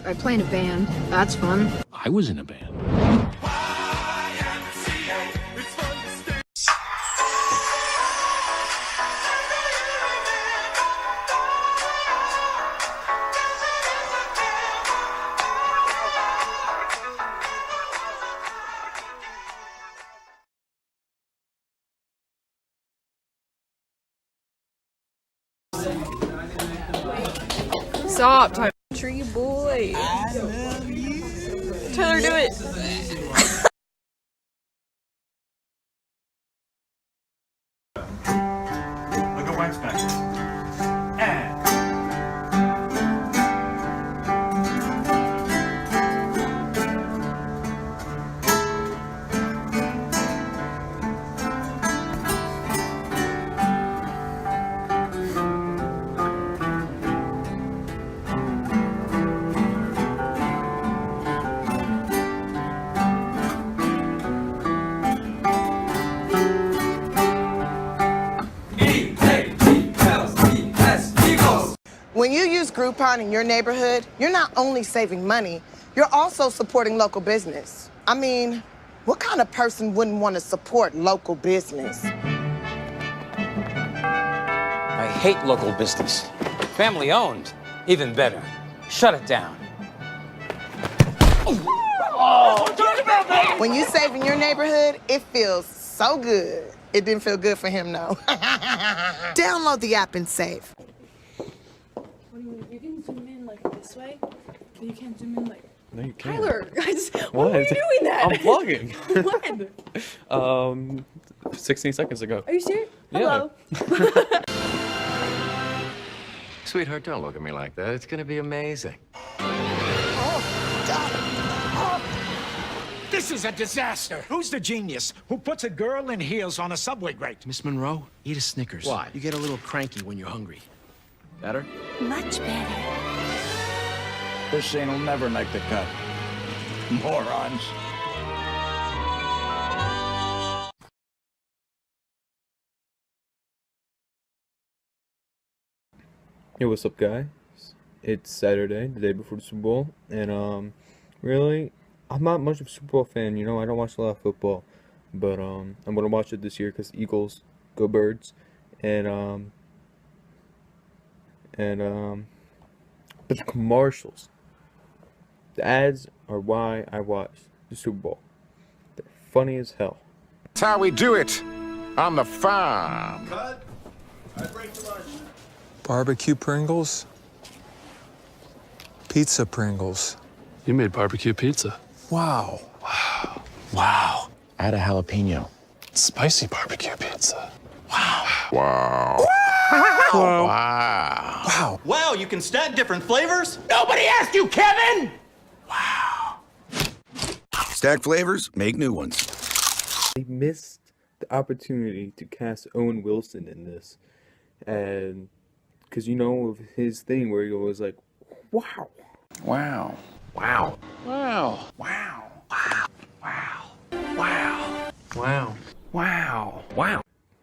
I play in a band. That's fun. I was in a band. Stop, Tyler. Tree boy. I love you. Tyler, do it. Look at Wax back. And When you use Groupon in your neighborhood, you're not only saving money, you're also supporting local business. I mean, what kind of person wouldn't want to support local business? I hate local business. Family owned, even better. Shut it down. When you save in your neighborhood, it feels so good. It didn't feel good for him, though. Download the app and save. You can zoom in like this way, but you can't zoom in like. No, you can't. Tyler, why are you doing that? I'm vlogging. When? 16 seconds ago. Are you serious? Yeah. Hello. Sweetheart, don't look at me like that. It's gonna be amazing. this is a disaster. Who's the genius who puts a girl in heels on a subway grate? Miss Monroe, eat a Snickers. Why? You get a little cranky when you're hungry. Better? Much better. This scene will never make the cut. Morons. Hey, what's up, guys? It's Saturday, the day before the Super Bowl, and really, I'm not much of a Super Bowl fan. You know, I don't watch a lot of football, but I'm gonna watch it this year because Eagles, go Birds, but the commercials, the ads are why I watch the Super Bowl. They're funny as hell. That's how we do it on the farm. Cut. I break the rush. Barbecue Pringles? Pizza Pringles. You made barbecue pizza. Wow. Wow. Add a jalapeno. Spicy barbecue pizza. Wow. Wow. Wow. Wow, you can stack different flavors? Nobody asked you, Kevin! Stack flavors, make new ones. They missed the opportunity to cast Owen Wilson in this, and because you know of his thing where he was like, wow. Wow. Wow. Wow. Wow. Wow. Wow. Wow. Wow. Wow. Wow.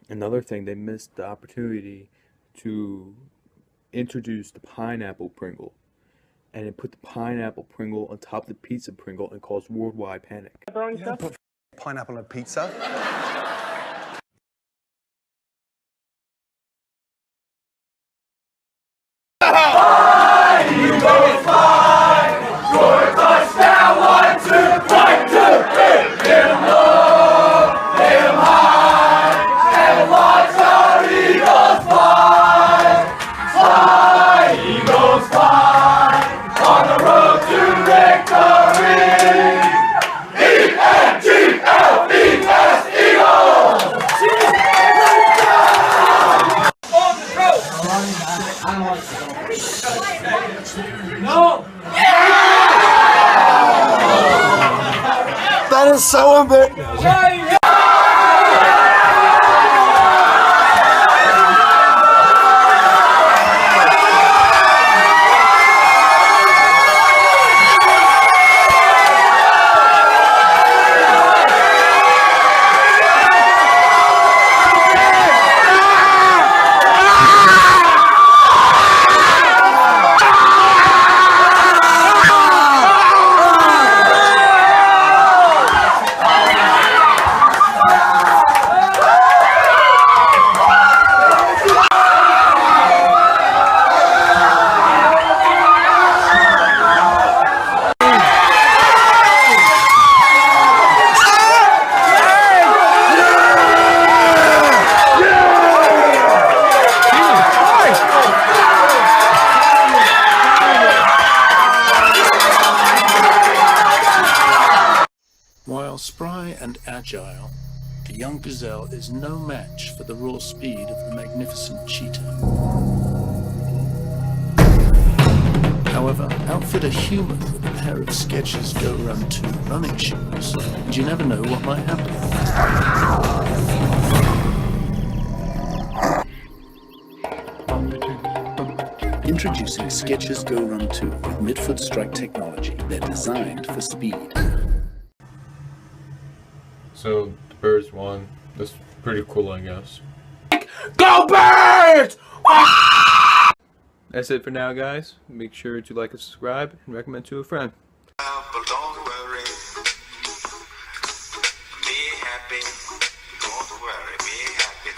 Another thing, they missed the opportunity to introduce the pineapple Pringle, and it put the pineapple Pringle on top of the pizza Pringle and caused worldwide panic. You don't put pineapple on pizza. That is so embarrassing. spry and agile, the young gazelle is no match for the raw speed of the magnificent cheetah. However, outfit a human with a pair of Skechers Go Run 2 running shoes, and you never know what might happen. Introducing Skechers Go Run 2 with midfoot strike technology. They're designed for speed. So the Birds won. That's pretty cool, I guess. Go Birds! That's it for now, guys. Make sure to like and subscribe and recommend to a friend. But don't worry. Be happy. Don't worry. Be happy.